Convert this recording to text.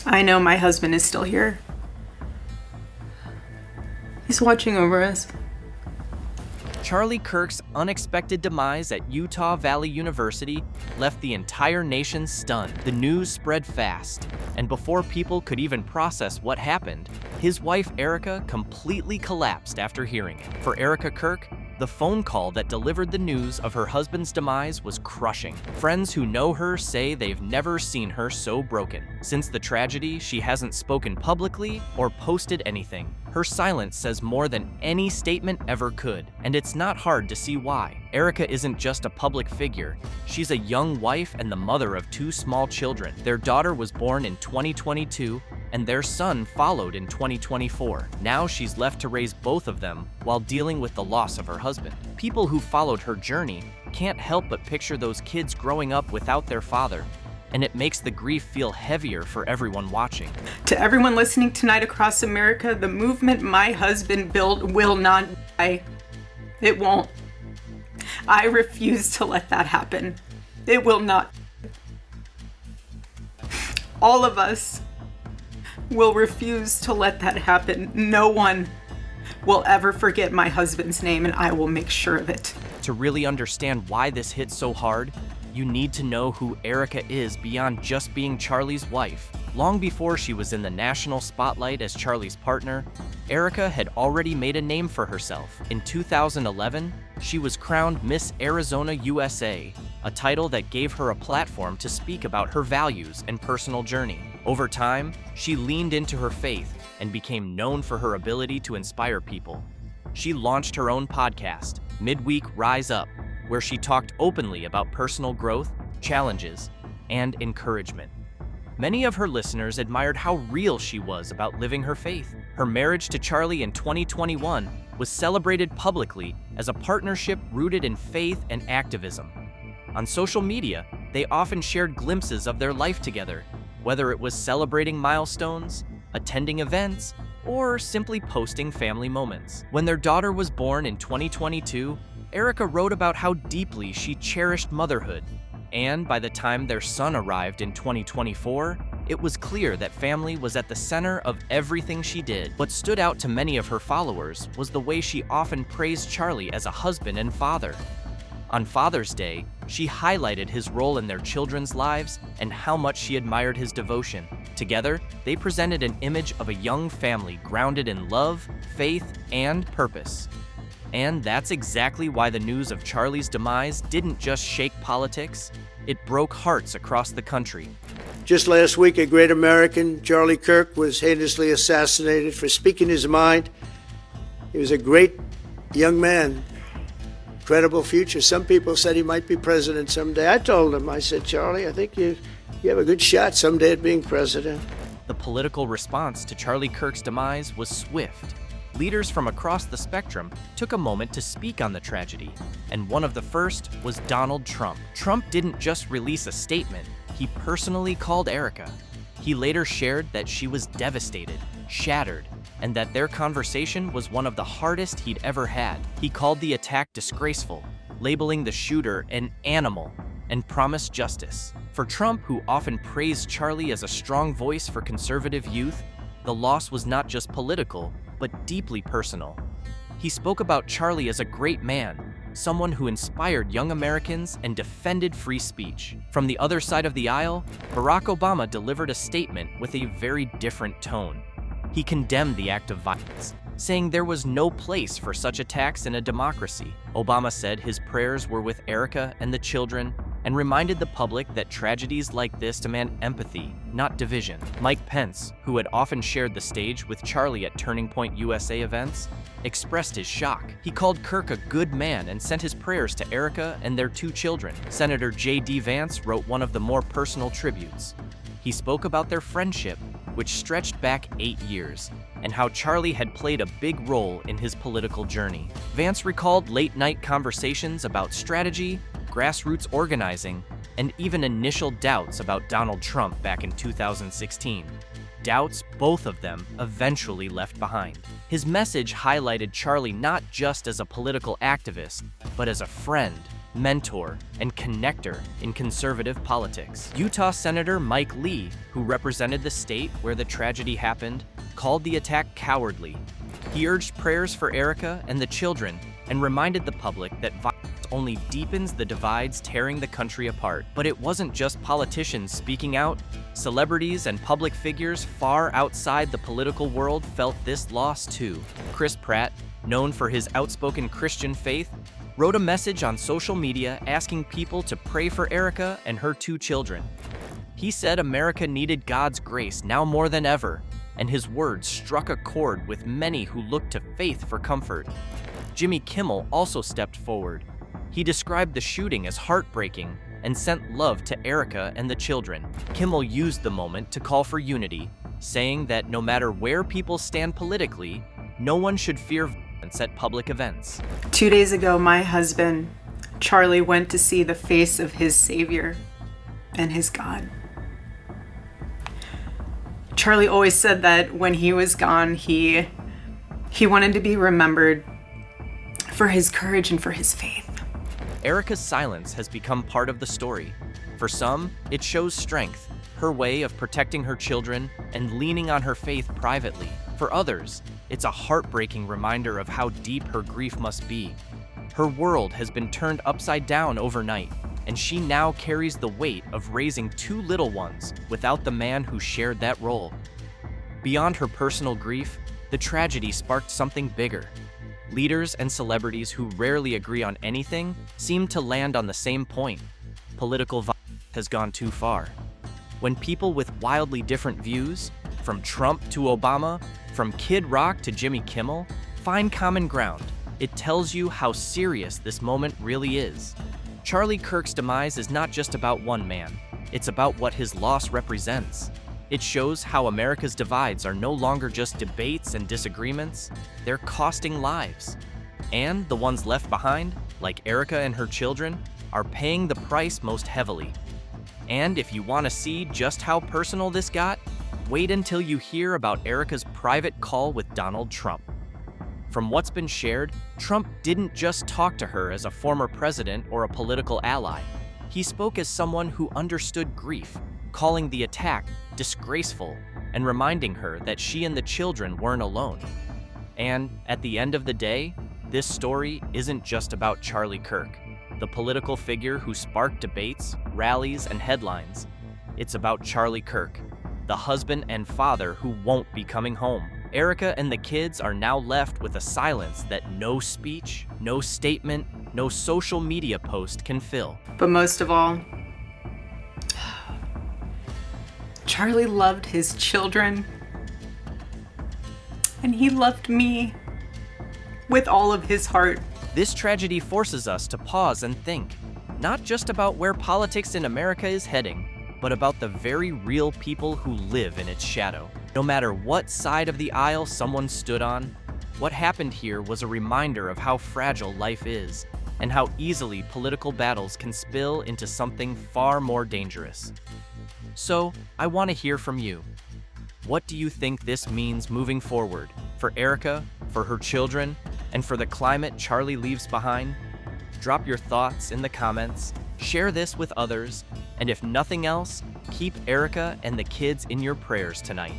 I know my husband is still here. He's watching over us. Charlie Kirk's unexpected demise at Utah Valley University left the entire nation stunned. The news spread fast, and before people could even process what happened, his wife Erica completely collapsed after hearing it. For Erica Kirk, the phone call that delivered the news of her husband's demise was crushing. Friends who know her say they've never seen her so broken. Since the tragedy, she hasn't spoken publicly or posted anything. Her silence says more than any statement ever could, and it's not hard to see why. Erica isn't just a public figure. She's a young wife and the mother of 2 small children. Their daughter was born in 2022, and their son followed in 2024. Now she's left to raise both of them while dealing with the loss of her husband. People who followed her journey can't help but picture those kids growing up without their father, and it makes the grief feel heavier for everyone watching. To everyone listening tonight across America, the movement my husband built will not die. It won't. I refuse to let that happen. It will not. All of us will refuse to let that happen. No one will ever forget my husband's name, and I will make sure of it. To really understand why this hit so hard, you need to know who Erica is beyond just being Charlie's wife. Long before she was in the national spotlight as Charlie's partner, Erica had already made a name for herself. In 2011, she was crowned Miss Arizona USA, a title that gave her a platform to speak about her values and personal journey. Over time, she leaned into her faith and became known for her ability to inspire people. She launched her own podcast, Midweek Rise Up, where she talked openly about personal growth, challenges, and encouragement. Many of her listeners admired how real she was about living her faith. Her marriage to Charlie in 2021 was celebrated publicly as a partnership rooted in faith and activism. On social media, they often shared glimpses of their life together, whether it was celebrating milestones, attending events, or simply posting family moments. When their daughter was born in 2022, Erica wrote about how deeply she cherished motherhood, and by the time their son arrived in 2024, it was clear that family was at the center of everything she did. What stood out to many of her followers was the way she often praised Charlie as a husband and father. On Father's Day, she highlighted his role in their children's lives and how much she admired his devotion. Together, they presented an image of a young family grounded in love, faith, and purpose. And that's exactly why the news of Charlie's demise didn't just shake politics, it broke hearts across the country. Just last week, a great American, Charlie Kirk, was heinously assassinated for speaking his mind. He was a great young man, incredible future. Some people said he might be president someday. I told him, I said, Charlie, I think you have a good shot someday at being president. The political response to Charlie Kirk's demise was swift. Leaders from across the spectrum took a moment to speak on the tragedy, and one of the first was Donald Trump. Trump didn't just release a statement, he personally called Erica. He later shared that she was devastated, shattered, and that their conversation was one of the hardest he'd ever had. He called the attack disgraceful, labeling the shooter an animal, and promised justice. For Trump, who often praised Charlie as a strong voice for conservative youth, the loss was not just political, but deeply personal. He spoke about Charlie as a great man, someone who inspired young Americans and defended free speech. From the other side of the aisle, Barack Obama delivered a statement with a very different tone. He condemned the act of violence, saying there was no place for such attacks in a democracy. Obama said his prayers were with Erica and the children, and reminded the public that tragedies like this demand empathy, not division. Mike Pence, who had often shared the stage with Charlie at Turning Point USA events, expressed his shock. He called Kirk a good man and sent his prayers to Erica and their 2 children. Senator J.D. Vance wrote one of the more personal tributes. He spoke about their friendship, which stretched back 8 years, and how Charlie had played a big role in his political journey. Vance recalled late-night conversations about strategy, grassroots organizing, and even initial doubts about Donald Trump back in 2016. Doubts both of them eventually left behind. His message highlighted Charlie not just as a political activist, but as a friend, mentor, and connector in conservative politics. Utah Senator Mike Lee, who represented the state where the tragedy happened, called the attack cowardly. He urged prayers for Erica and the children and reminded the public that violence only deepens the divides tearing the country apart. But it wasn't just politicians speaking out. Celebrities and public figures far outside the political world felt this loss too. Chris Pratt, known for his outspoken Christian faith, wrote a message on social media asking people to pray for Erica and her 2 children. He said America needed God's grace now more than ever, and his words struck a chord with many who looked to faith for comfort. Jimmy Kimmel also stepped forward. He described the shooting as heartbreaking and sent love to Erica and the children. Kimmel used the moment to call for unity, saying that no matter where people stand politically, no one should fear violence at public events. 2 days ago, my husband, Charlie, went to see the face of his Savior and his God. Charlie always said that when he was gone, he wanted to be remembered for his courage and for his faith. Erica's silence has become part of the story. For some, it shows strength, her way of protecting her children and leaning on her faith privately. For others, it's a heartbreaking reminder of how deep her grief must be. Her world has been turned upside down overnight, and she now carries the weight of raising 2 little ones without the man who shared that role. Beyond her personal grief, the tragedy sparked something bigger. Leaders and celebrities who rarely agree on anything seem to land on the same point. Political violence has gone too far. When people with wildly different views, from Trump to Obama, from Kid Rock to Jimmy Kimmel, find common ground, it tells you how serious this moment really is. Charlie Kirk's demise is not just about one man, it's about what his loss represents. It shows how America's divides are no longer just debates and disagreements, they're costing lives. And the ones left behind, like Erica and her children, are paying the price most heavily. And if you want to see just how personal this got, wait until you hear about Erica's private call with Donald Trump. From what's been shared, Trump didn't just talk to her as a former president or a political ally. He spoke as someone who understood grief, calling the attack disgraceful and reminding her that she and the children weren't alone. And at the end of the day, this story isn't just about Charlie Kirk, the political figure who sparked debates, rallies, and headlines. It's about Charlie Kirk, the husband and father who won't be coming home. Erica and the kids are now left with a silence that no speech, no statement, no social media post can fill. But most of all, Charlie loved his children, and he loved me with all of his heart. This tragedy forces us to pause and think, not just about where politics in America is heading, but about the very real people who live in its shadow. No matter what side of the aisle someone stood on, what happened here was a reminder of how fragile life is and how easily political battles can spill into something far more dangerous. So, I want to hear from you. What do you think this means moving forward for Erica, for her children, and for the climate Charlie leaves behind? Drop your thoughts in the comments, share this with others, and if nothing else, keep Erica and the kids in your prayers tonight.